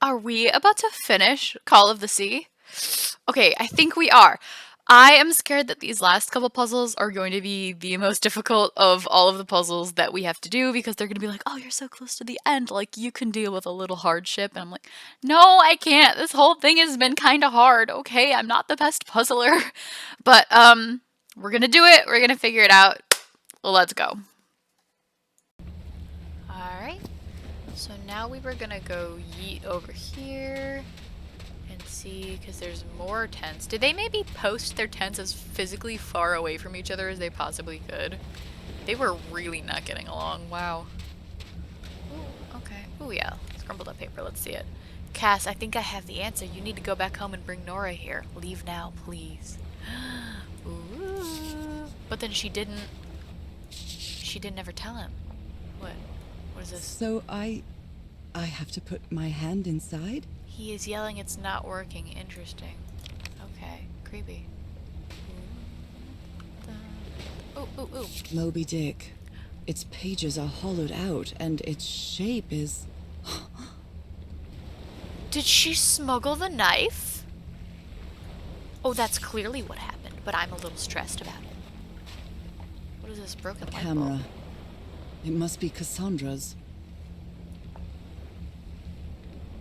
Are we about to finish Call of the Sea? Okay, I think we are. I am scared that these last couple puzzles are going to be the most difficult of all of the puzzles that we have to do because they're going to be like, oh, you're so close to the end. Like, you can deal with a little hardship. And I'm like, no, I can't. This whole thing has been kind of hard. Okay, I'm not the best puzzler. But, we're going to do it. We're going to figure it out. Well, let's go. Alright. So now we were going to go yeet over here. And see, because there's more tents. Did they maybe post their tents as physically far away from each other as they possibly could? They were really not getting along. Wow. Ooh, okay. Ooh, yeah. Scrambled up paper. Let's see it. Cass, I think I have the answer. You need to go back home and bring Nora here. Leave now, please. Ooh. But then she didn't ever tell him. What? What is this? So I have to put my hand inside? He is yelling it's not working. Interesting. Okay. Creepy. Ooh, ooh, ooh. Moby Dick. Its pages are hollowed out, and its shape is... Did she smuggle the knife? Oh, that's clearly what happened, but I'm a little stressed about it. What is this broken light bulb? Camera. It must be Cassandra's.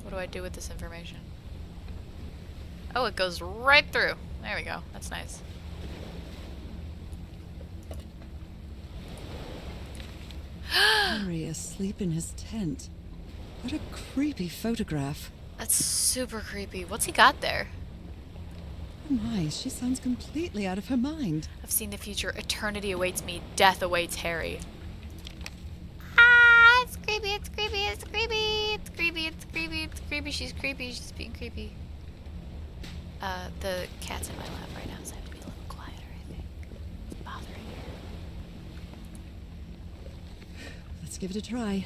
What do I do with this information? Oh, it goes right through. There we go. That's nice. Harry asleep in his tent. What a creepy photograph. That's super creepy. What's he got there? Oh my, she sounds completely out of her mind. I've seen the future. Eternity awaits me. Death awaits Harry. It's creepy, it's creepy, it's creepy, it's creepy, it's creepy, it's creepy, she's being creepy. The cat's in my lap right now, so I have to be a little quieter, I think. It's bothering her. Let's give it a try.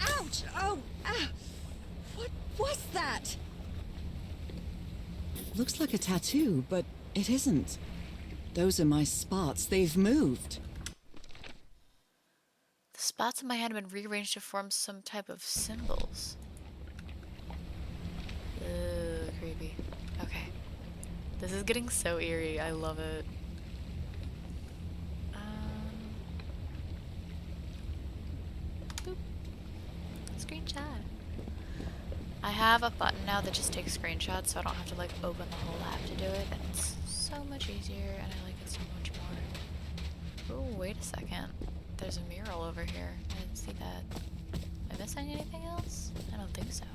Ouch! Oh! Ah! What was that? Looks like a tattoo, but it isn't. Those are my spots. They've moved. The spots in my hand have been rearranged to form some type of symbols. Ugh, creepy. Okay. This is getting so eerie. I love it. Boop. Screenshot. I have a button now that just takes screenshots, so I don't have to like open the whole app to do it, and it's so much easier, and I like it so much more. Oh, wait a second. There's a mural over here. I didn't see that. Am I missing anything else? I don't think so.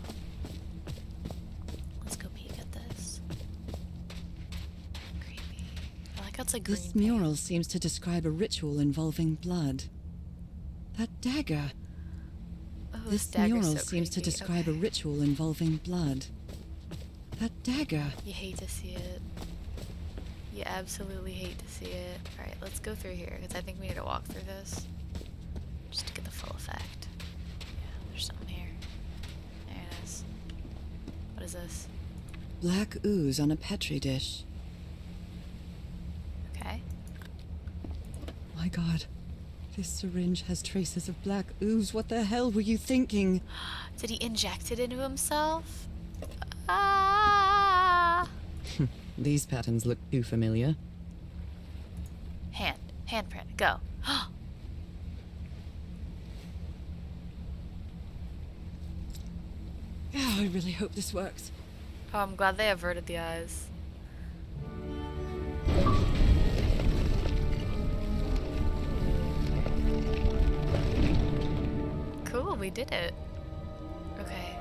Let's go peek at this. Creepy. I like how it's like green This paint. mural seems to describe a ritual involving blood. That dagger. Oh, This dagger's mural so seems to creepy. describe a Okay. ritual involving blood. That dagger. You hate to see it. You absolutely hate to see it. Alright, let's go through here, because I think we need to walk through this. Just to get the full effect. Yeah, there's something here. There it is. What is this? Black ooze on a petri dish. Okay. My God. This syringe has traces of black ooze. What the hell were you thinking? Did he inject it into himself? Ah! These patterns look too familiar. Handprint, go. Oh, I really hope this works. Oh, I'm glad they averted the eyes. Cool, we did it. Okay.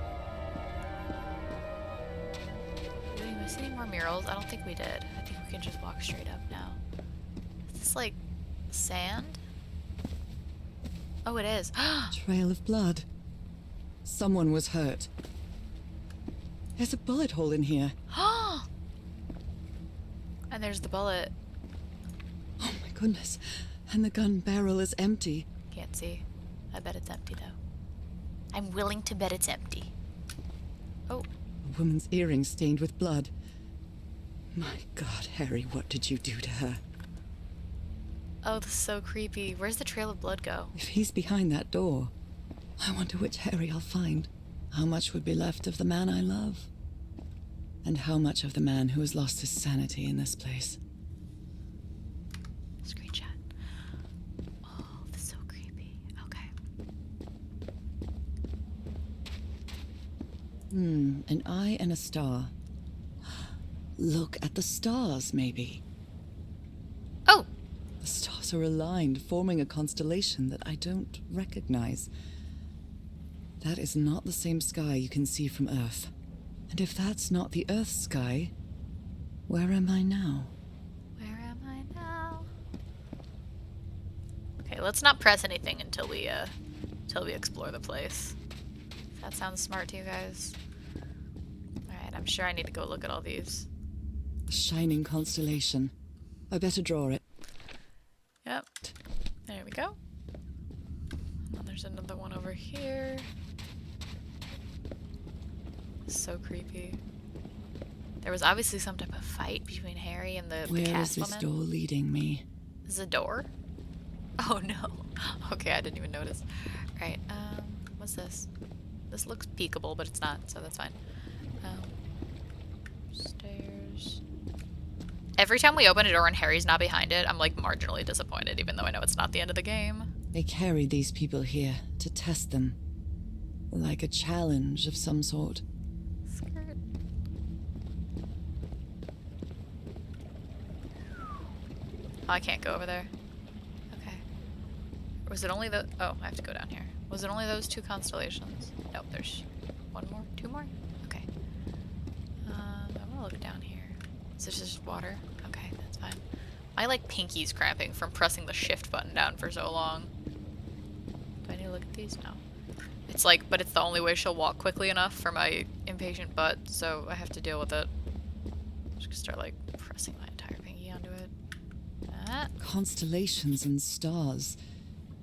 Did we miss any more murals? I don't think we did. I think we can just walk straight up now. Is this like sand? Oh, it is. Trail of blood. Someone was hurt. There's a bullet hole in here. And there's the bullet. Oh my goodness. And the gun barrel is empty. Can't see. I bet it's empty though. I'm willing to bet it's empty. Oh, A woman's earring stained with blood. My God, Harry, what did you do to her? oh, this is so creepy. Where's the trail of blood go? If he's behind that door, I wonder which Harry I'll find. How much would be left of the man I love? And how much of the man who has lost his sanity in this place? Screenshot. Oh, that's so creepy. Okay. An eye and a star. Look at the stars, maybe. Oh! The stars are aligned, forming a constellation that I don't recognize. That is not the same sky you can see from Earth. And if that's not the Earth's sky, where am I now? Where am I now? Okay, let's not press anything until we explore the place. If that sounds smart to you guys. Alright, I'm sure I need to go look at all these. A shining constellation. I better draw it. Yep. There we go. And then there's another one over here. So creepy. There was obviously some type of fight between Harry and the Where cast is this woman. door leading me? Is it a door? Oh no. Okay, I didn't even notice. Right, what's this? This looks peekable, but it's not, so that's fine. Stairs. Every time we open a door and Harry's not behind it, I'm like marginally disappointed, even though I know it's not the end of the game. They carried these people here to test them. Like a challenge of some sort. Skirt. Oh, I can't go over there. Okay. Was it only the... Oh, I have to go down here. Was it only those two constellations? No, there's one more? Two more? Okay. I want to look down here. Is this just water? Okay, that's fine. My, like, pinky's cramping from pressing the shift button down for so long. Do I need to look at these? No. It's like, but it's the only way she'll walk quickly enough for my impatient butt, so I have to deal with it. I'm just gonna start, like, pressing my entire pinky onto it. Constellations and stars.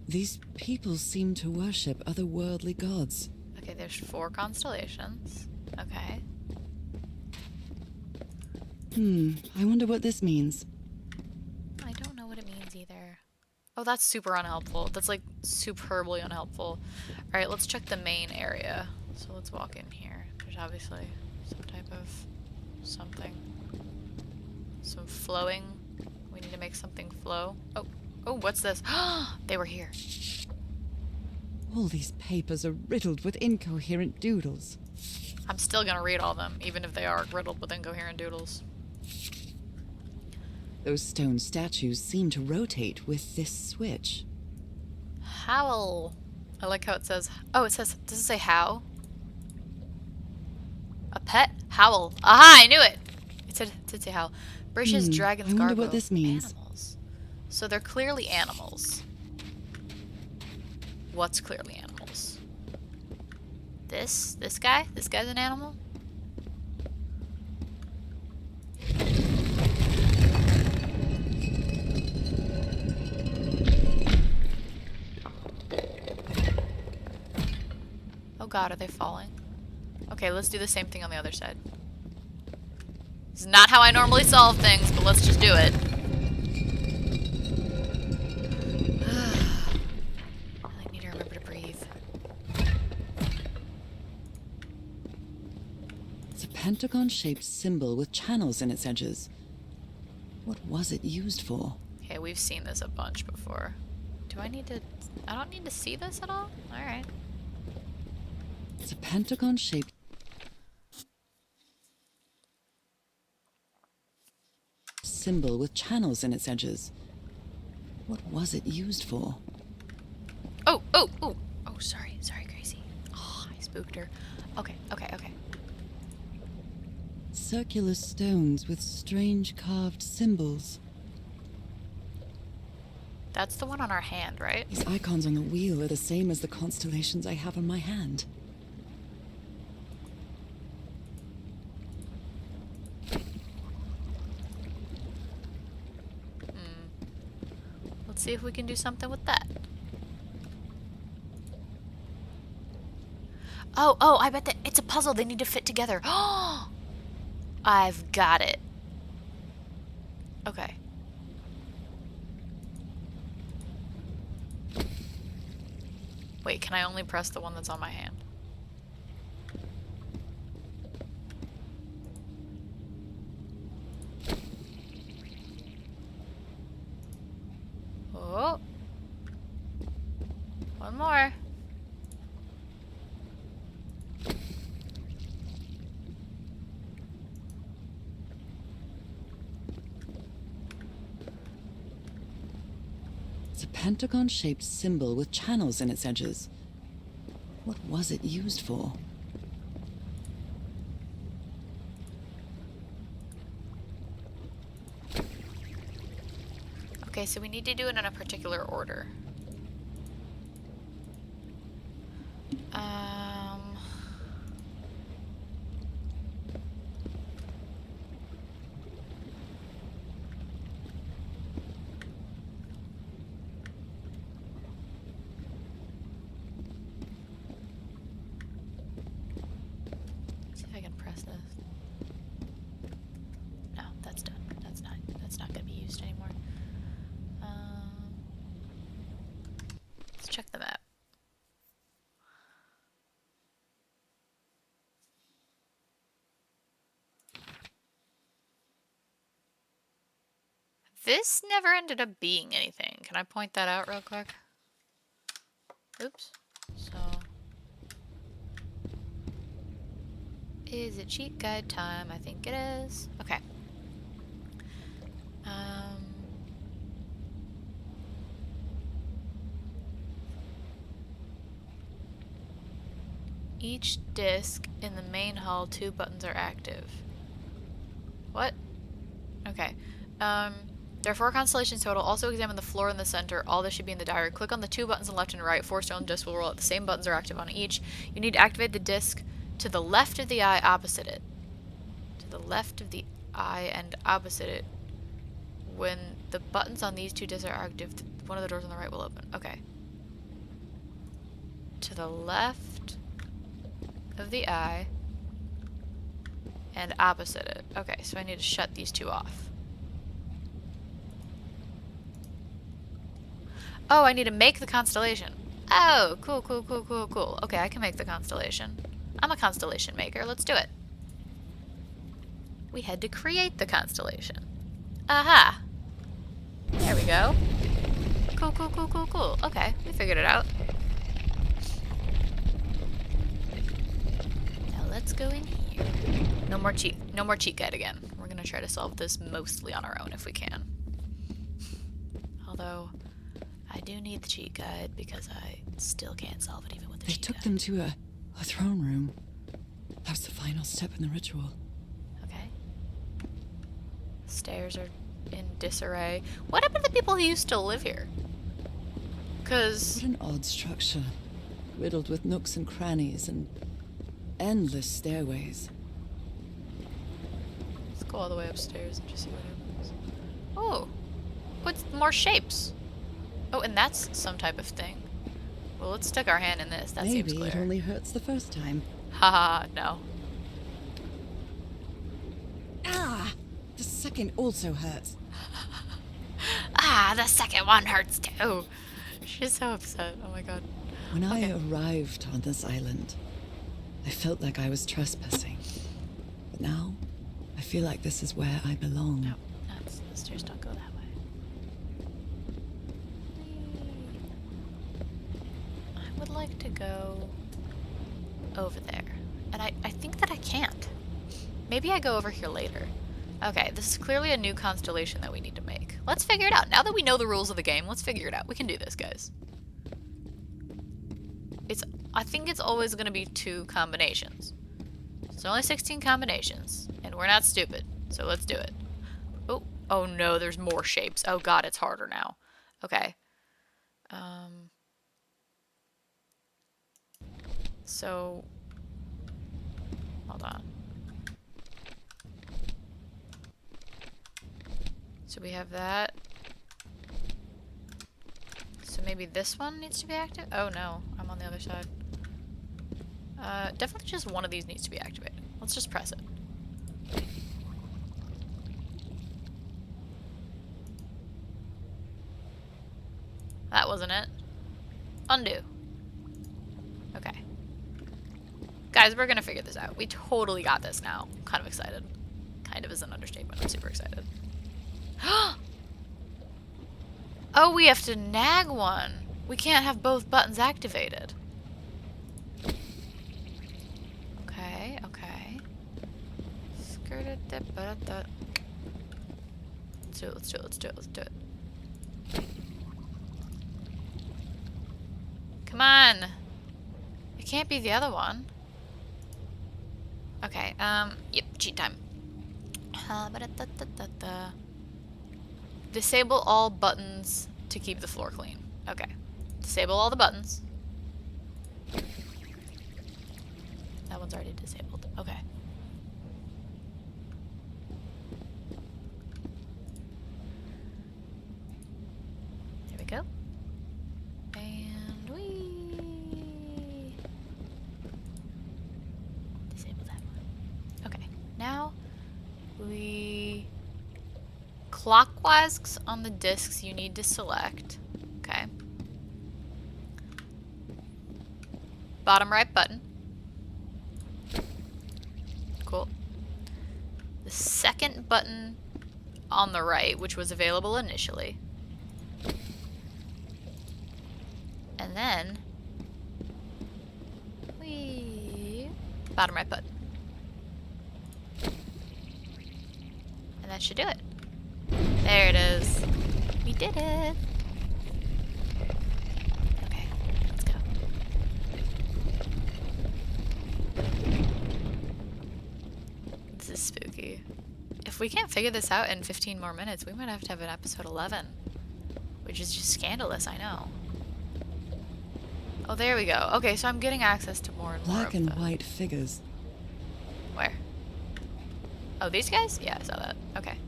These people seem to worship otherworldly gods. Okay, there's 4 constellations. Okay. I wonder what this means. I don't know what it means either. Oh, that's super unhelpful. That's, like, superbly unhelpful. Alright, let's check the main area. So let's walk in here. There's obviously some type of something. Some flowing. We need to make something flow. Oh, oh, what's this? They were here. All these papers are riddled with incoherent doodles. I'm still gonna read all of them, even if they are riddled with incoherent doodles. Those stone statues seem to rotate with this switch. Howl. I like how it says... Oh, it says... Does it say how? A pet? Howl. Aha, I knew it! It did say howl. British dragons, I wonder gargoyles, what this means. animals. So they're clearly animals. What's clearly animals? This guy? This guy's an animal? Oh god, are they falling? Okay, let's do the same thing on the other side. This is not how I normally solve things, but let's just do it. I need to remember to breathe. It's a pentagon-shaped symbol with channels in its edges. What was it used for? Okay, we've seen this a bunch before. Do I need to... I don't need to see this at all? Alright. It's a pentagon-shaped symbol with channels in its edges. What was it used for? Oh, oh, oh! Oh, sorry, Gracie. Oh, I spooked her. Okay. Circular stones with strange carved symbols. That's the one on our hand, right? These icons on the wheel are the same as the constellations I have on my hand. Let's see if we can do something with that. Oh, I bet that it's a puzzle they need to fit together. Oh, I've got it. Okay. Wait, can I only press the one that's on my hand? Oh. One more. It's a pentagon-shaped symbol with channels in its edges. What was it used for? Okay, so we need to do it in a particular order. See if I can press this. No, that's done. That's not gonna be used anymore. Let's check the map. This never ended up being anything. Can I point that out real quick? Oops. So, is it cheat guide time? I think it is. Okay. Each disc in the main hull, 2 buttons are active. What? Okay. There are 4 constellations total. Also examine the floor in the center. All this should be in the diary. Click on the 2 buttons on the left and right. 4 stone discs will roll out. The same buttons are active on each. You need to activate the disc to the left of the eye opposite it. To the left of the eye and opposite it. When the buttons on these 2 discs are active, one of the doors on the right will open. Okay. To the left of the eye and opposite it. Okay, so I need to shut these 2 off. Oh, I need to make the constellation. Oh, cool, cool, cool, cool, cool. Okay, I can make the constellation. I'm a constellation maker. Let's do it. We had to create the constellation. Aha! There we go. Cool, cool, cool, cool, cool. Okay, we figured it out. Now let's go in here. No more cheat guide again. We're gonna try to solve this mostly on our own if we can. Although, I do need the cheat guide because I still can't solve it even with the cheat guide. They took them to a throne room. That was the final step in the ritual. Okay. Stairs are in disarray. What happened to the people who used to live here? Because... What an odd structure. Riddled with nooks and crannies and endless stairways. Let's go all the way upstairs and just see what happens. Oh! What's more shapes? Oh, and that's some type of thing. Well, let's stick our hand in this. That seems clear. Maybe it only hurts the first time. Haha, no. Ah! The second also hurts. Ah, the second one hurts too. She's so upset. Oh my god. When I arrived on this island, I felt like I was trespassing. But now, I feel like this is where I belong. No, the stairs don't go that way. I would like to go over there. And I think that I can't. Maybe I go over here later. Okay, this is clearly a new constellation that we need to make. Let's figure it out. Now that we know the rules of the game, let's figure it out. We can do this, guys. I think it's always going to be 2 combinations. There's only 16 combinations, and we're not stupid, so let's do it. Oh no, there's more shapes. Oh god, it's harder now. Okay. So, hold on. So we have that. So maybe this one needs to be active? Oh no, I'm on the other side. Definitely just one of these needs to be activated. Let's just press it. That wasn't it. Undo. Okay. Guys, we're gonna figure this out. We totally got this now. I'm kind of excited. Kind of is an understatement. I'm super excited. Oh, we have to nag one. We can't have both buttons activated. Okay, okay. Let's do it, let's do it, let's do it, let's do it. Come on! It can't be the other one. Okay, yep, cheat time. Disable all buttons to keep the floor clean. Okay. Disable all the buttons. That one's already disabled. Okay. There we go. And we disable that one. Okay. Now we clockwise on the discs you need to select. Okay. Bottom right button. Cool. The second button on the right, which was available initially. And then bottom right button. And that should do it. There it is. We did it. Okay, let's go. This is spooky. If we can't figure this out in 15 more minutes, we might have to have an episode 11. Which is just scandalous, I know. Oh, there we go. Okay, so I'm getting access to more and more Black and white figures. Where? Oh, these guys? Yeah, I saw that. Okay.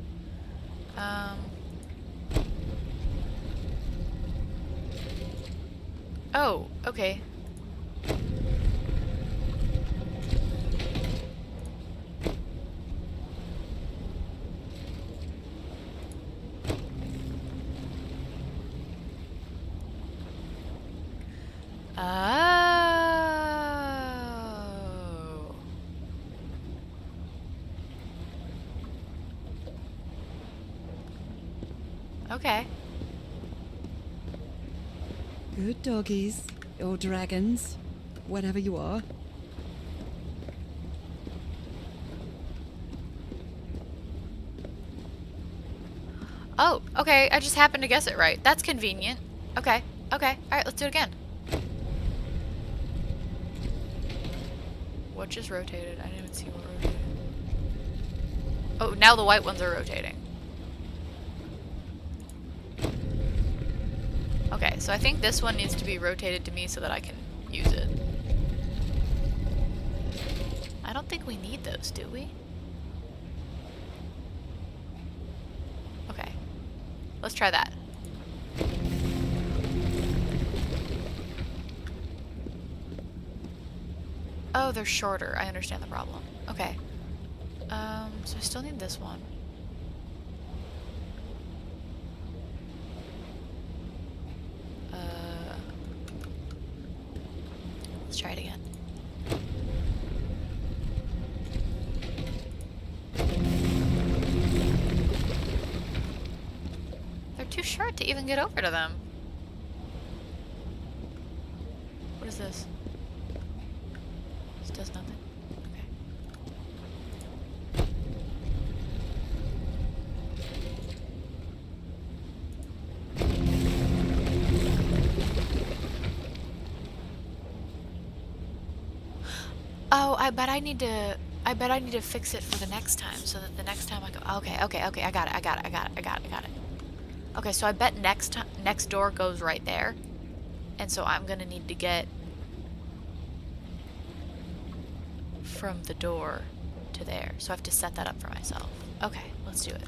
Oh, okay. Oh. Okay. Good doggies, or dragons, whatever you are. Oh, okay. I just happened to guess it right. That's convenient. Okay. Okay. Alright, let's do it again. What just rotated? I didn't even see what rotated. Oh, now the white ones are rotating. Okay, so I think this one needs to be rotated to me so that I can use it. I don't think we need those, do we? Okay. Let's try that. Oh, they're shorter. I understand the problem. Okay. So I still need this one. Let's try it again. They're too short to even get over to them. What is this? This does nothing. Okay. Oh, I bet I need to fix it for the next time so that the next time I go. Okay, okay, okay. I got it. Okay, so I bet next door goes right there. And so I'm going to need to get from the door to there. So I have to set that up for myself. Okay, let's do it.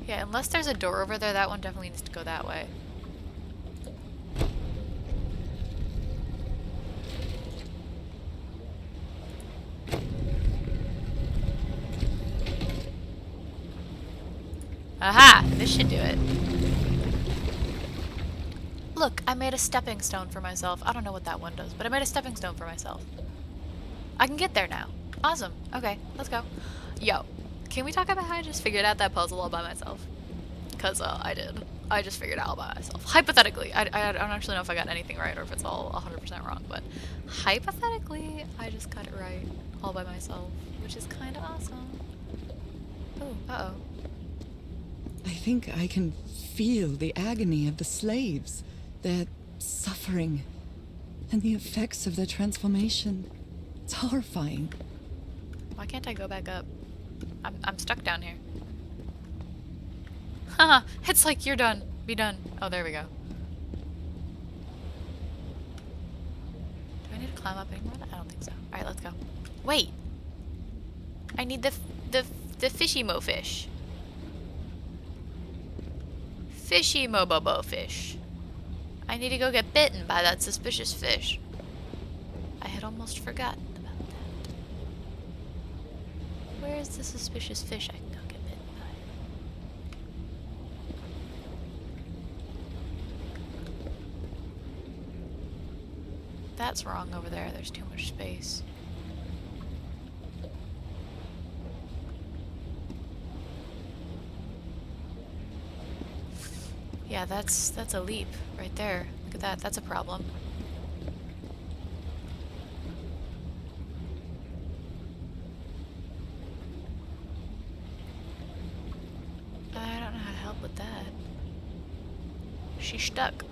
Yeah, unless there's a door over there, that one definitely needs to go that way. Aha! This should do it. Look, I made a stepping stone for myself. I don't know what that one does, but I made a stepping stone for myself. I can get there now. Awesome. Okay, let's go. Yo, can we talk about how I just figured out that puzzle all by myself? Because I did. I just figured it out all by myself. Hypothetically, I don't actually know if I got anything right or if it's all 100% wrong, but hypothetically, I just got it right all by myself, which is kind of awesome. Oh, uh-oh. I think I can feel the agony of the slaves, their suffering, and the effects of their transformation. It's horrifying. Why can't I go back up? I'm stuck down here. Haha, it's like you're done. Be done. Oh, there we go. Do I need to climb up anymore? I don't think so. Alright, let's go. Wait! I need the fishy mo fish. Fishy mo-bo-bo fish. I need to go get bitten by that suspicious fish. I had almost forgotten about that. Where's the suspicious fish I can go get bitten by? That's wrong over there. There's too much space. Yeah, that's a leap right there. Look at that. That's a problem. I don't know how to help with that. She's stuck.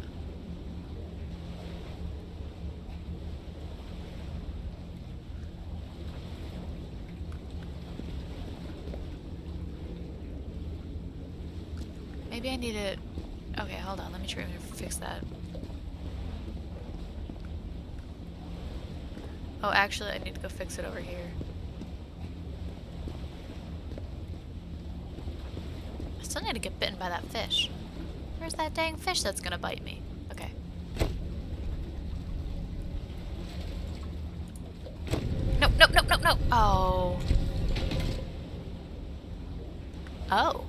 Maybe I need to... Okay, hold on. Let me try to fix that. Oh, actually, I need to go fix it over here. I still need to get bitten by that fish. Where's that dang fish that's gonna bite me? Okay. Nope, nope, nope, nope, nope. Oh. Oh.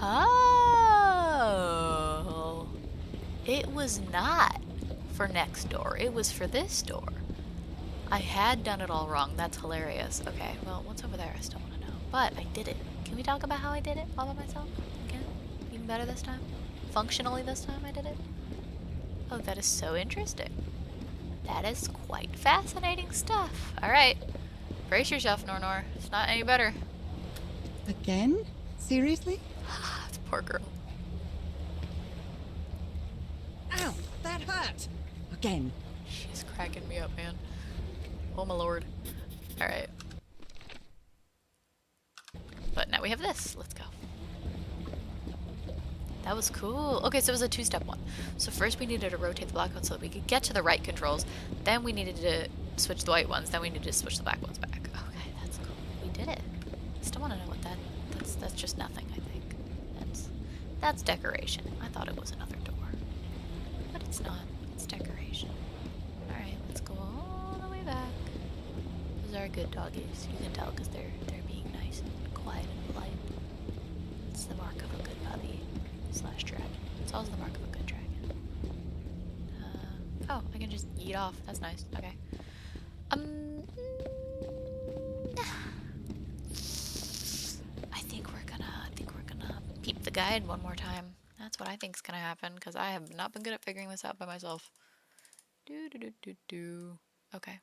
Oh. It was not for next door. It was for this door. I had done it all wrong. That's hilarious. Okay, well, what's over there? I still want to know. But I did it. Can we talk about how I did it all by myself? Again? Even better this time? Functionally this time I did it? Oh, that is so interesting. That is quite fascinating stuff. Alright. Brace yourself, Nornor. It's not any better. Again? Seriously? Poor girl. Ow! That hurt! Again. She's cracking me up, man. Oh my lord. Alright. But now we have this. Let's go. That was cool. Okay, so it was a two-step one. So first we needed to rotate the black ones so that we could get to the right controls. Then we needed to switch the white ones. Then we needed to switch the black ones back. Okay, that's cool. We did it. Still want to know what that... That's just nothing, I think. That's decoration. I thought it was another door. But it's not. It's decoration. Alright, let's go all the way back. Those are good doggies. You can tell because they're being nice and quiet and polite. It's the mark of a good puppy / dragon. It's also the mark of a good dragon. Oh, I can just eat off. That's nice. Okay. I think we're gonna peep the guide one more time. That's what I think's gonna happen because I have not been good at figuring this out by myself. Okay.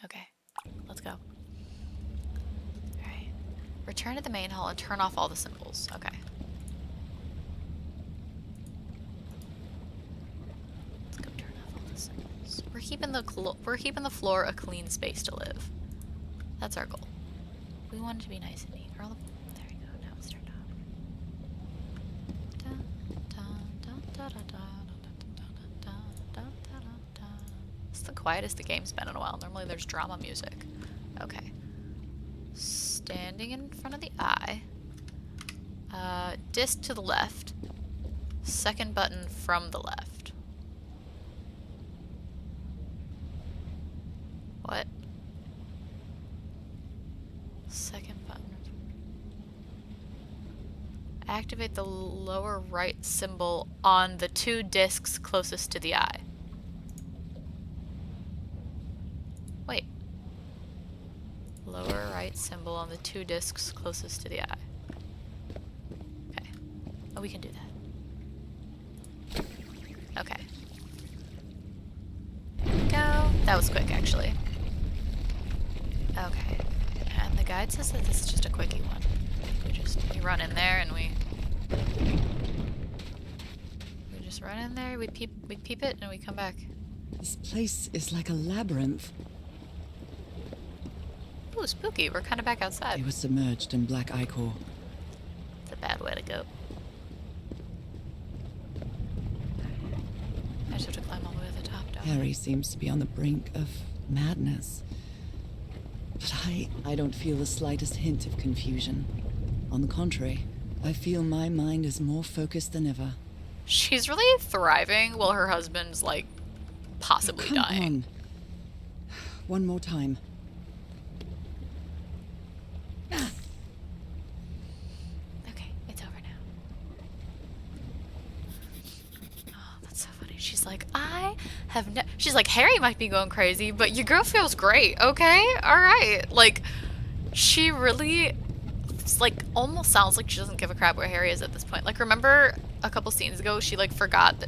Okay, let's go. Alright. Return to the main hall and turn off all the symbols. Okay. Let's go turn off all the symbols. We're keeping the floor a clean space to live. That's our goal. We want it to be nice and neat. There we go. Now it's turned off. It's the quietest the game's been in a while. Normally there's drama music. Okay. Standing in front of the eye. Disc to the left. Second button from the left. What? Second button. Activate the lower right symbol on the 2 discs closest to the eye. Wait. Lower right symbol on the 2 discs closest to the eye. Okay. Oh, we can do that. Okay. There we go. That was quick, actually. Okay. And the guide says that this is just a quickie one. We run in there and we just run in there, we peep it, and we come back. This place is like a labyrinth. Ooh, spooky. We're kind of back outside. They were submerged in black ichor. It's a bad way to go. I just have to climb all the way to the top, don't I? Harry seems to be on the brink of madness. But I don't feel the slightest hint of confusion. On the contrary, I feel my mind is more focused than ever. She's really thriving while her husband's, like, possibly Come dying. on. One more time. Okay, it's over now. Oh, that's so funny. She's like, she's like, Harry might be going crazy, but your girl feels great, okay? Alright. Like, she really, like, almost sounds like she doesn't give a crap where Harry is at this point. Like, remember a couple scenes ago, she, like, forgot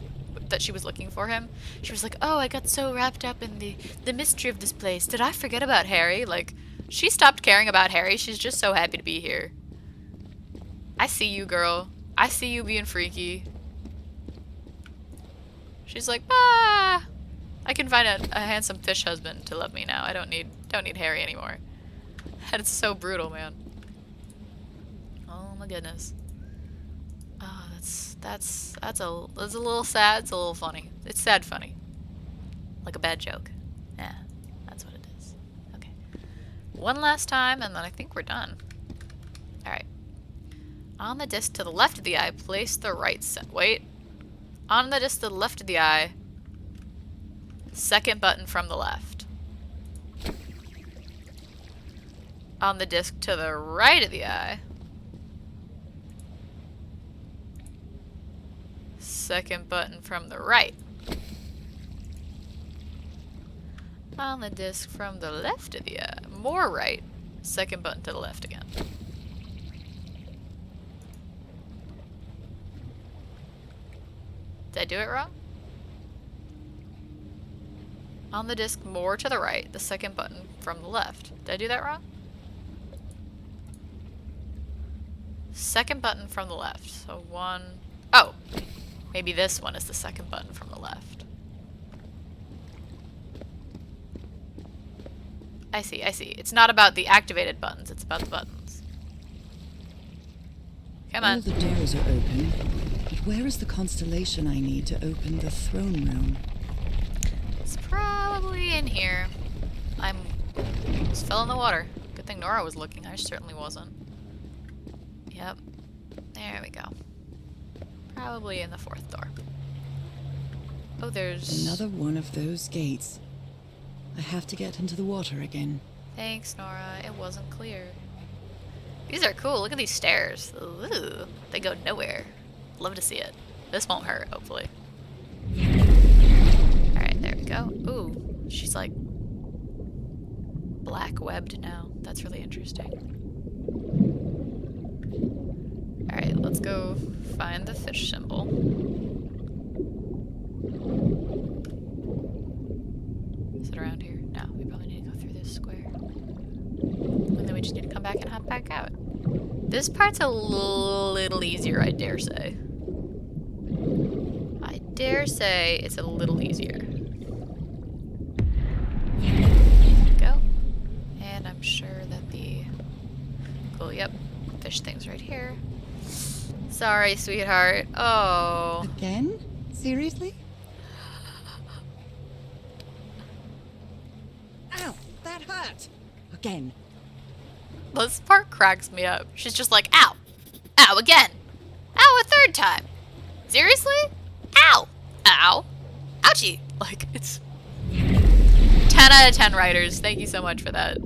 that she was looking for him? She was like, oh, I got so wrapped up in the mystery of this place. Did I forget about Harry? Like, she stopped caring about Harry. She's just so happy to be here. I see you, girl. I see you being freaky. She's like, ah, I can find a handsome fish husband to love me now. I don't need Harry anymore. And it's so brutal, man. Oh my goodness. Oh, that's a little sad. It's a little funny. It's sad funny. Like a bad joke. Yeah, that's what it is. Okay. One last time, and then I think we're done. Alright. On the disc to the left of the eye, place the right wait. On the disc to the left of the eye, second button from the left. On the disc to the right of the eye, second button from the right. On the disc from the left of the eye, more right, second button to the left again. Did I do it wrong? On the disc more to the right, the second button from the left. Did I do that wrong? Second button from the left. So one... Oh! Maybe this one is the second button from the left. I see, I see. It's not about the activated buttons, it's about the buttons. Come on. All the doors are open, but where is the constellation I need to open the throne room? It's probably in here. Just fell in the water. Good thing Nora was looking. I certainly wasn't. Yep. There we go. Probably in the 4th door. Oh, there's... Another one of those gates. I have to get into the water again. Thanks, Nora. It wasn't clear. These are cool. Look at these stairs. Ooh, they go nowhere. Love to see it. This won't hurt, hopefully. Alright, there we go. Ooh, she's like black webbed now. That's really interesting. Alright, let's go find the fish symbol. Is it around here? No, we probably need to go through this square. And then we just need to come back and hop back out. This part's a little easier, I dare say. I dare say it's a little easier. Go. And I'm sure that the... Cool, yep. Fish thing's right here. Sorry, sweetheart. Oh. Again? Seriously? Ow! That hurt! Again. This part cracks me up. She's just like, ow! Ow again! Ow a 3rd time! Seriously? Ouchie! Like, it's 10 out of 10 writers. Thank you so much for that.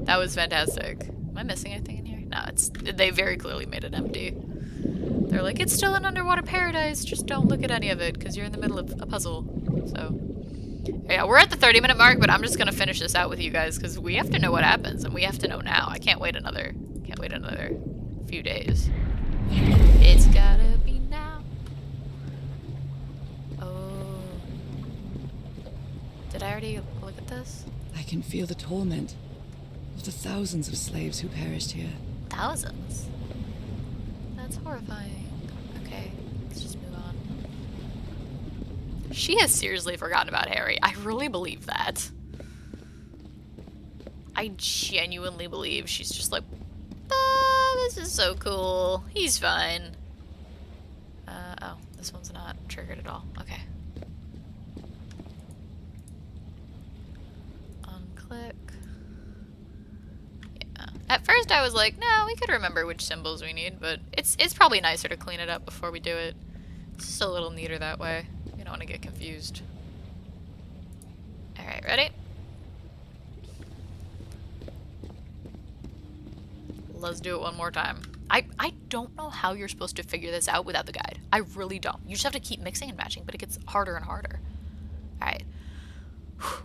That was fantastic. Am I missing anything in here? No, they very clearly made it empty. They're like, it's still an underwater paradise, just don't look at any of it, because you're in the middle of a puzzle. So, yeah, we're at the 30-minute mark, but I'm just gonna finish this out with you guys, because we have to know what happens, and we have to know now. I can't wait another few days. It's gotta be now. Oh. Did I already look at this? I can feel the torment of the thousands of slaves who perished here. Thousands? That's horrifying. Okay, let's just move on. She has seriously forgotten about Harry. I really believe that. I genuinely believe she's just like, this is so cool. He's fine. Oh, this one's not triggered at all. Okay. Unclick. Yeah. At first I was like, no, we could remember which symbols we need, but it's probably nicer to clean it up before we do it. It's just a little neater that way. You don't want to get confused. Alright, ready? Let's do it one more time. I don't know how you're supposed to figure this out without the guide. I really don't. You just have to keep mixing and matching, but it gets harder and harder. Alright.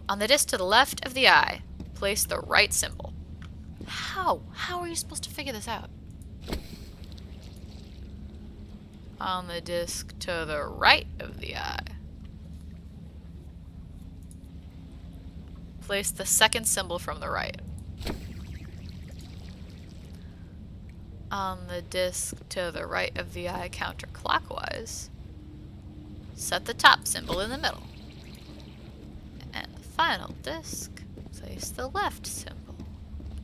On the disc to the left of the eye, place the right symbol. How? How are you supposed to figure this out? On the disc to the right of the eye, place the second symbol from the right. On the disc to the right of the eye counterclockwise, set the top symbol in the middle. And the final disc, place the left symbol.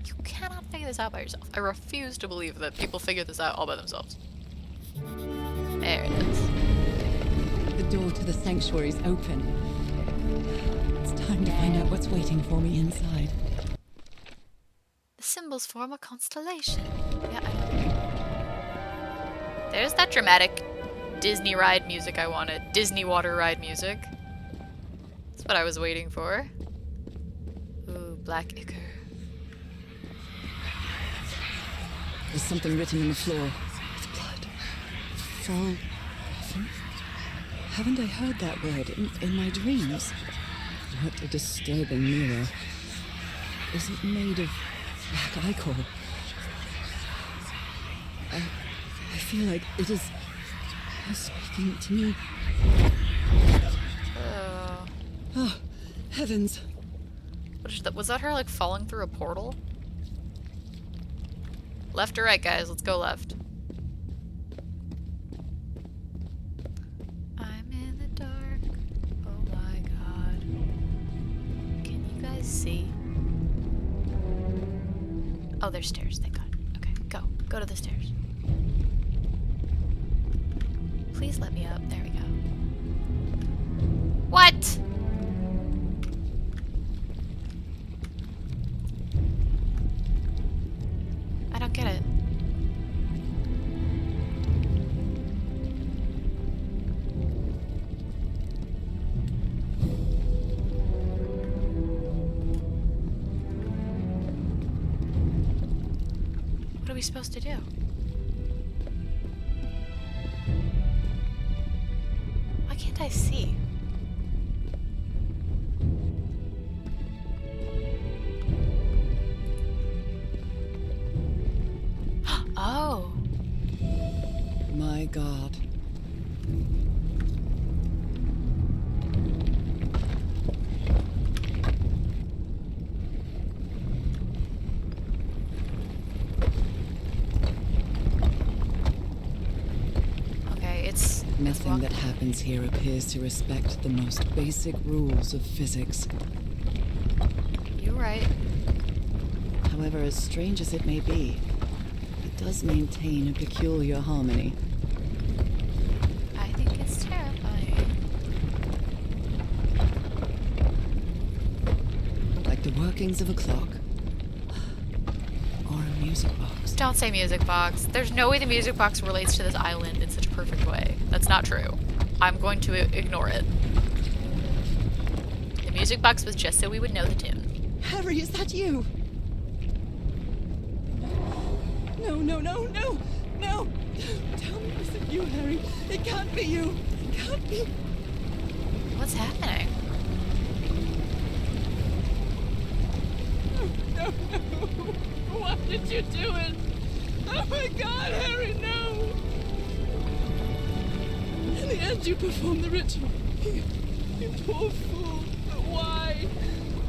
You cannot figure this out by yourself. I refuse to believe that people figure this out all by themselves. There it is. The door to the sanctuary is open. It's time to find out what's waiting for me inside. The symbols form a constellation. Yeah, I know. There's that dramatic Disney ride music I wanted. Disney water ride music. That's what I was waiting for. Ooh, black ichor. There's something written on the floor. It's blood. Frau... Haven't I heard that word in my dreams? What a disturbing mirror. Is it made of black ichor? I feel like it is speaking to me. Oh, heavens. Was that her, like, falling through a portal? Left or right, guys? Let's go left. I'm in the dark. Oh my god. Can you guys see? Oh, there's stairs, thank god. Okay, go. Go to the stairs. Please let me up. There we go. What? I don't get it. What are we supposed to do? Why can't I see? Oh. My god. Nothing that happens here appears to respect the most basic rules of physics. You're right. However, as strange as it may be, it does maintain a peculiar harmony. I think it's terrifying. Like the workings of a clock. Or a music box. Don't say music box. There's no way the music box relates to this island in such a perfect way. That's not true. I'm going to ignore it. music box was just so we would know the tune. Harry, is that you? No, no, no, no, no! Tell me it isn't you, Harry. It can't be you. It can't be. What's happening? No, no. Why did you do it? Oh my God, Harry, no! In the end, you performed the ritual. You poor fool. But why?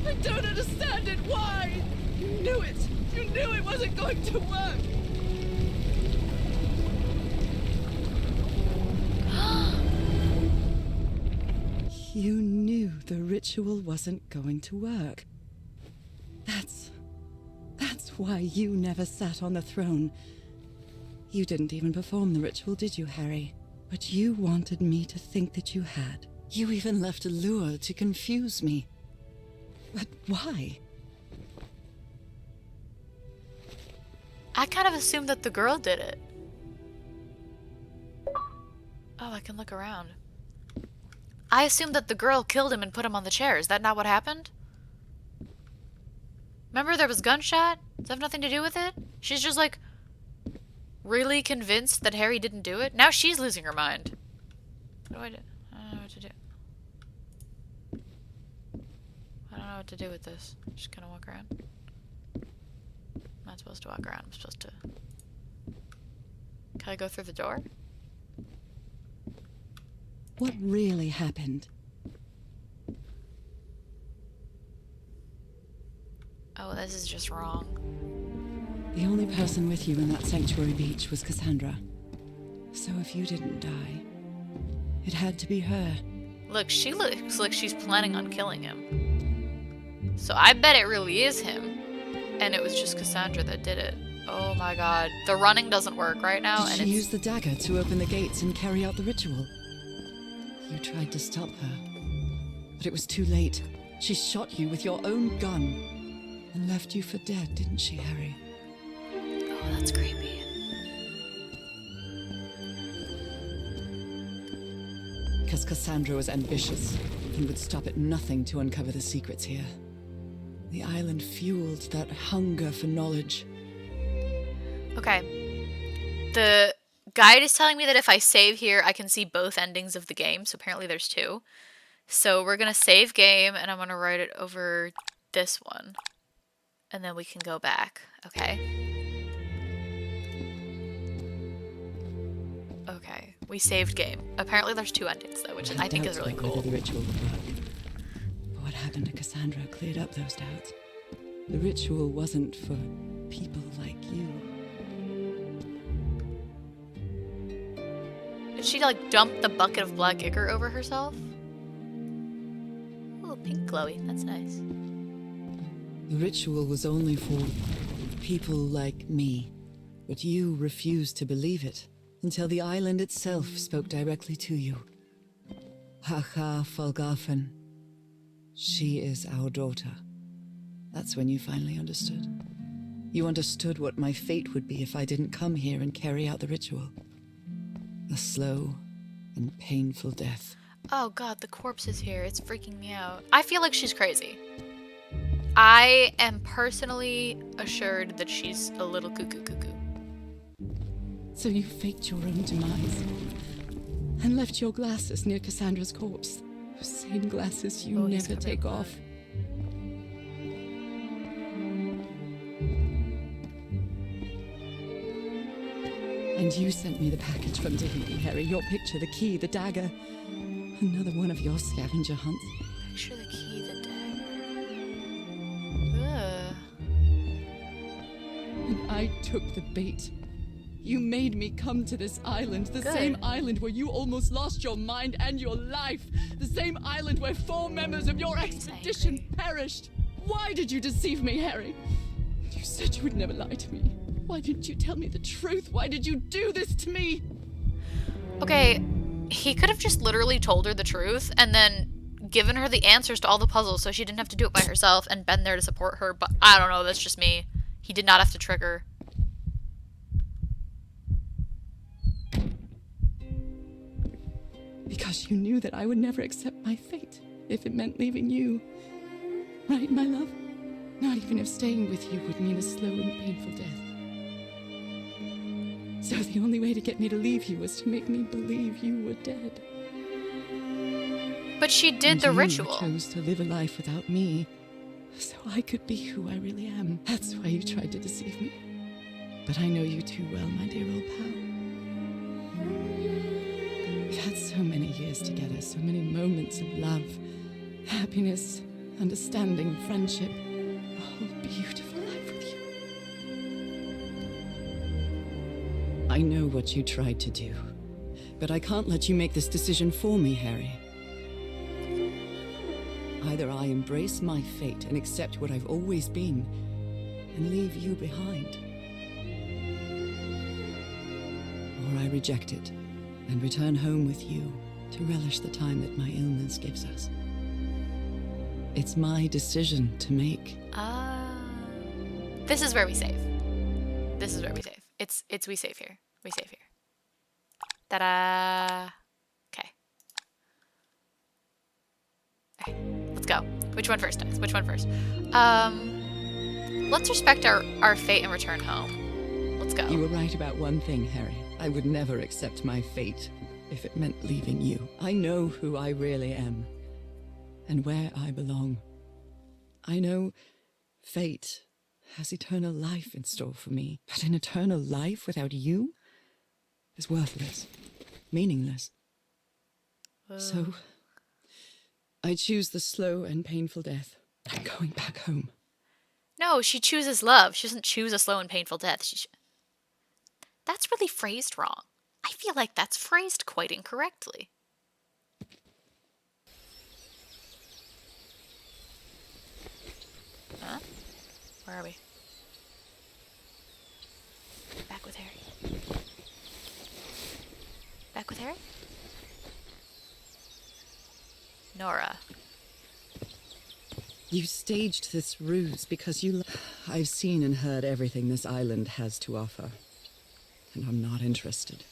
I don't understand it. Why? You knew it. You knew it wasn't going to work. You knew the ritual wasn't going to work. That's why you never sat on the throne. You didn't even perform the ritual, did you, Harry? But you wanted me to think that you had. You even left a lure to confuse me. But why? I kind of assumed that the girl did it. Oh, I can look around. I assumed that the girl killed him and put him on the chair. Is that not what happened? Remember there was gunshot? Does that have nothing to do with it? She's just like really convinced that Harry didn't do it. Now she's losing her mind. What do I do? I don't know what to do. I don't know what to do with this. Just gonna walk around. I'm not supposed to walk around. I'm supposed to... Can I go through the door? What really happened? Oh, this is just wrong. The only person with you in that sanctuary beach was Cassandra. So if you didn't die, it had to be her. Look, she looks like she's planning on killing him. So I bet it really is him. And it was just Cassandra that did it. Oh my god. The running doesn't work right now. Did and she it's... use the dagger to open the gates and carry out the ritual? You tried to stop her, but it was too late. She shot you with your own gun and left you for dead, didn't she, Harry? Oh, that's creepy. Because Cassandra was ambitious and would stop at nothing to uncover the secrets here. The island fueled that hunger for knowledge. Okay. The guide is telling me that if I save here, I can see both endings of the game. So apparently there's two. So we're going to save game, and I'm going to write it over this one. And then we can go back. Okay. Okay. We saved game. Apparently there's two endings, though, which I think is really cool. The ritual would work. But what happened to Cassandra cleared up those doubts. The ritual wasn't for people like you. Did she, like, dump the bucket of black ichor over herself? Ooh, pink glowy. That's nice. The ritual was only for people like me. But you refused to believe it until the island itself spoke directly to you. Hehe Falgafen. She is our daughter. That's when you finally understood. You understood what my fate would be if I didn't come here and carry out the ritual. A slow and painful death. Oh god, the corpse is here. It's freaking me out. I feel like she's crazy. I am personally assured that she's a little cuckoo. So you faked your own demise and left your glasses near Cassandra's corpse. Those same glasses you never take off. And you sent me the package from Tahiti, Harry. Your picture, the key, the dagger. Another one of your scavenger hunts. Picture, the key, the dagger. Ugh. And I took the bait. You made me come to this island, the same island where you almost lost your mind and your life, the same island where 4 members of your expedition perished. Why did you deceive me, Harry? You said you would never lie to me. Why didn't you tell me the truth? Why did you do this to me? Okay, he could have just literally told her the truth and then given her the answers to all the puzzles so she didn't have to do it by herself and been there to support her, but I don't know, that's just me. He did not have to trick her. Because you knew that I would never accept my fate. if it meant leaving you. Right, my love? Not even if staying with you would mean a slow and painful death. So the only way to get me to leave you was to make me believe you were dead. But she did And the you ritual. chose to live a life without me, so I could be who I really am. That's why you tried to deceive me. But I know you too well, my dear old pal. We've had so many years together, so many moments of love, happiness, understanding, friendship. A whole beautiful life with you. I know what you tried to do, but I can't let you make this decision for me, Harry. Either I embrace my fate and accept what I've always been, and leave you behind, or I reject it and return home with you to relish the time that my illness gives us. It's my decision to make. This is where we save. This is where we save. We save here. We save here. Ta-da! Okay. Okay, let's go. Which one first, guys? Which one first? Let's respect our fate and return home. Let's go. You were right about one thing, Harry. I would never accept my fate if it meant leaving you. I know who I really am and where I belong. I know fate has eternal life in store for me, but an eternal life without you is worthless, meaningless. So I choose the slow and painful death. I'm going back home. No, she chooses love. She doesn't choose a slow and painful death. That's really phrased wrong. I feel like that's phrased quite incorrectly. Huh? Where are we? Back with Harry. Back with Harry? Nora. You staged this ruse because you... I've seen and heard everything this island has to offer, and I'm not interested.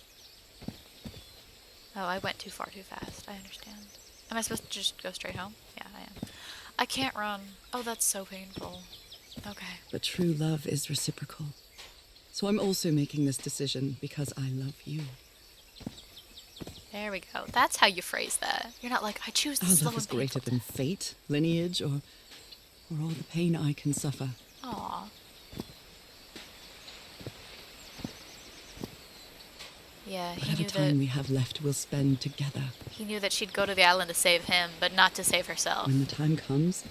Oh, I went too far too fast. I understand. Am I supposed to just go straight home? Yeah, I am. I can't run. Oh, that's so painful. Okay. But true love is reciprocal. So I'm also making this decision because I love you. There we go. That's how you phrase that. You're not like, I choose the Our slow love is and painful greater than death. fate, lineage, or all the pain I can suffer. Aw. Yeah, he Whatever knew time that we have left, we'll spend together. he knew that she'd go to the island to save him, but not to save herself. When the time comes,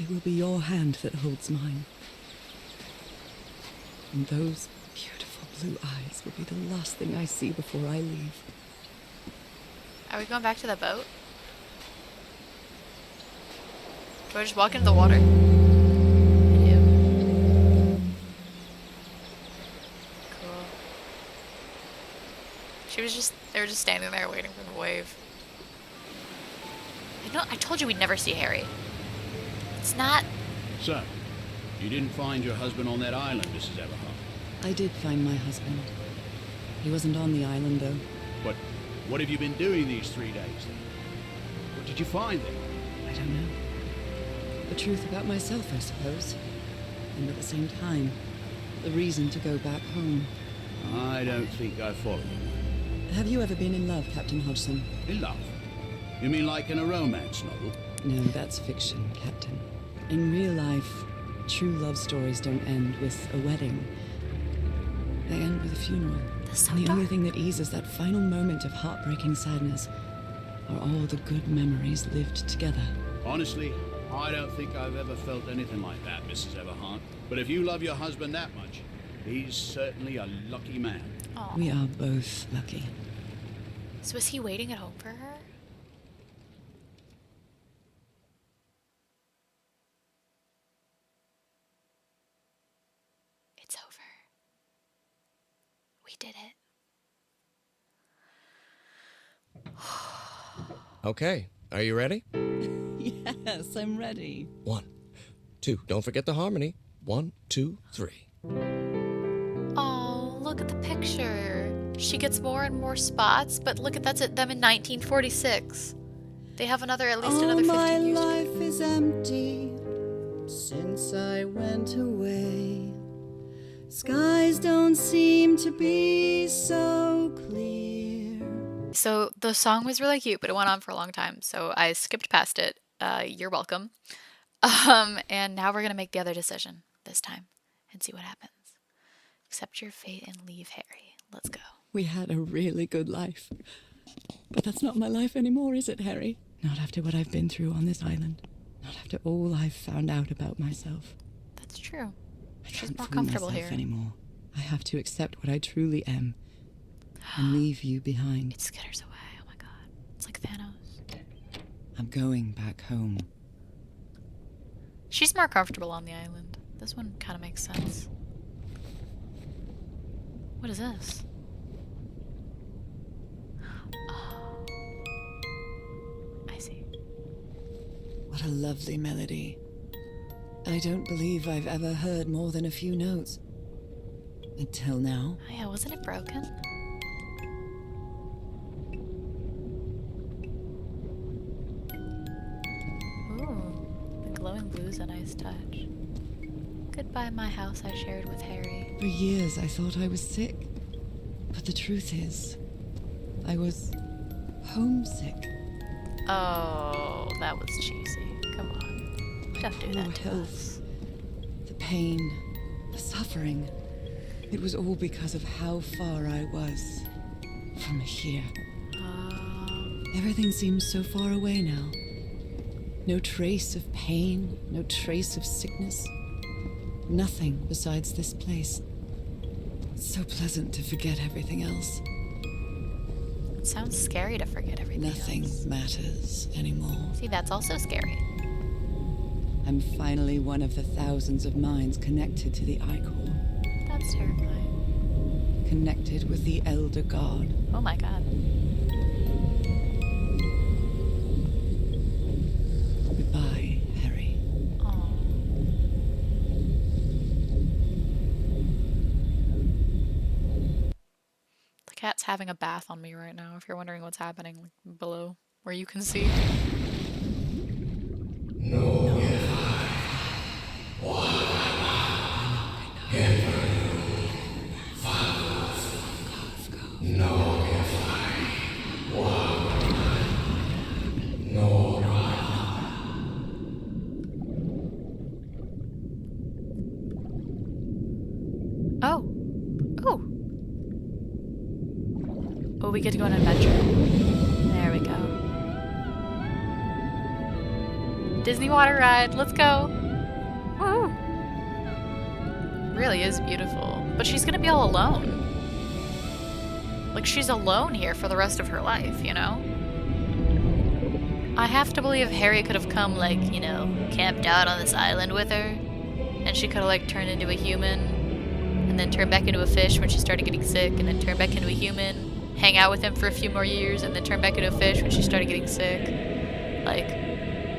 it will be your hand that holds mine. And those beautiful blue eyes will be the last thing I see before I leave. Are we going back to the boat? Do I just walk into the water? I do. Cool. They were just standing there waiting for the wave. I told you we'd never see Harry. It's not... So, you didn't find your husband on that island, Mrs. Everhart? I did find my husband. He wasn't on the island, though. But what have you been doing these 3 days, then? What did you find there? I don't know. The truth about myself, I suppose. And at the same time, the reason to go back home. I don't think I follow you. Have you ever been in love, Captain Hodgson? In love? You mean like in a romance novel? No, that's fiction, Captain. In real life, true love stories don't end with a wedding. They end with a funeral. That's so And the dark. only thing that eases that final moment of heartbreaking sadness are all the good memories lived together. Honestly, I don't think I've ever felt anything like that, Mrs. Everhart. But if you love your husband that much, he's certainly a lucky man. Aw. We are both lucky. So is he waiting at home for her? It's over. We did it. Okay, are you ready? Yes, I'm ready. 1, 2, don't forget the harmony. 1, 2, 3. Oh, look at the picture. She gets more and more spots, but look at them in 1946. They have at least All another my 15 years to life go. is empty since I went away. Skies don't seem to be so clear. So the song was really cute, but it went on for a long time, so I skipped past it. You're welcome. And now we're gonna make the other decision this time and see what happens. Accept your fate and leave Harry. Let's go. We had a really good life. But that's not my life anymore, is it, Harry? Not after what I've been through on this island. Not after all I've found out about myself. That's true. I She's can't more fool comfortable myself here. anymore. I have to accept what I truly am and leave you behind. It skitters away. Oh my god. It's like Thanos. I'm going back home. She's more comfortable on the island. This one kind of makes sense. What is this? Oh. I see. What a lovely melody. I don't believe I've ever heard more than a few notes. Until now. Oh yeah, wasn't it broken? Ooh, the glowing blue's a nice touch. Goodbye, my house I shared with Harry. For years I thought I was sick. But the truth is, I was homesick. Oh, that was cheesy. Come on. Don't do that to health. us. The pain, the suffering. It was all because of how far I was from here. Everything seems so far away now. No trace of pain, no trace of sickness. Nothing besides this place. It's so pleasant to forget everything else. It sounds scary to forget everything Nothing else. matters anymore. See, that's also scary. I'm finally one of the thousands of minds connected to the Icor. That's terrifying. Connected with the Elder God. Oh my god. Goodbye, Harry. Aw. The cat's having a bath on me right now, if you're wondering what's happening like, below, where you can see. Oh. Oh. Oh, we get to go on an adventure. There we go. Disney water ride. Let's go. Woo. Really is beautiful. But she's gonna be all alone. Like, she's alone here for the rest of her life, you know? I have to believe Harry could have come, like, you know, camped out on this island with her. And she could have, like, turned into a human. And then turned back into a fish when she started getting sick. And then turned back into a human. Hang out with him for a few more years. And then turn back into a fish when she started getting sick. Like,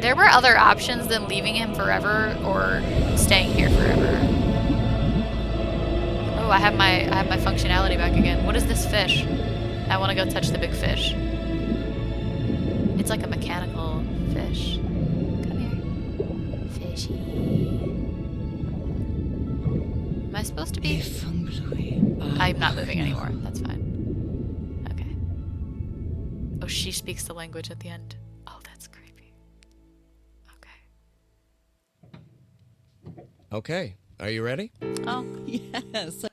there were other options than leaving him forever or staying here forever. Oh, I have my functionality back again. What is this fish? I want to go touch the big fish. It's like a mechanical fish. Come here. Fishy. Am I supposed to be? I'm not moving anymore. That's fine. Okay. Oh, she speaks the language at the end. Oh, that's creepy. Okay. Okay, are you ready? Oh. Yes.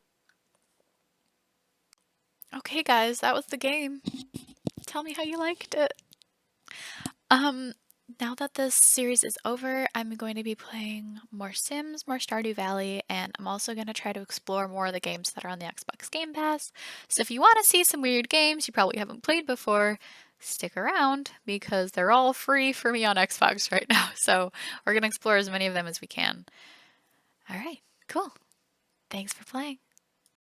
Okay, guys, that was the game. Tell me how you liked it. Now that this series is over, I'm going to be playing more Sims, more Stardew Valley, and I'm also going to try to explore more of the games that are on the Xbox Game Pass. So if you want to see some weird games you probably haven't played before, stick around because they're all free for me on Xbox right now. So we're going to explore as many of them as we can. All right, cool. Thanks for playing.